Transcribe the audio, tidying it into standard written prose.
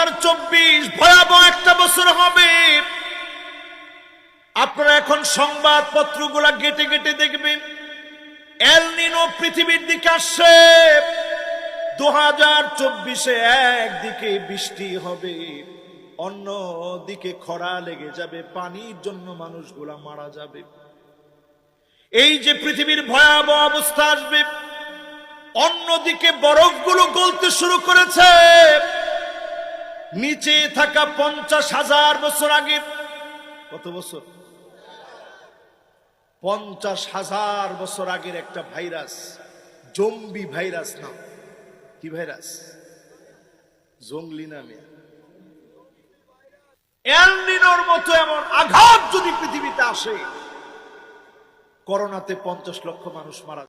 2024 ভয়াবহ একটা বছর হবে। আপনারা এখন সংবাদপত্রগুলা ঘেটে ঘেটে দেখবেন এল নিনো পৃথিবীর দিকে আসছে। 2024-এ একদিকে বৃষ্টি হবে, অন্য দিকে খরা লেগে যাবে, পানির জন্য মানুষগুলা মারা যাবে। এই যে পৃথিবীর ভয়াবহ অবস্থা আসবে, অন্যদিকে বরফগুলো গলতে শুরু করেছে। নিচে থাকা 50,000 বছর আগে, কত বছর? 50,000 বছর আগের একটা ভাইরাস, জম্বি ভাইরাস নাম। কি ভাইরাস? জঙ্গলি নামে। এল নিনোর মতো এমন আঘাত যদি পৃথিবীতে আসে, করোনাতে 50 লক্ষ মানুষ মারা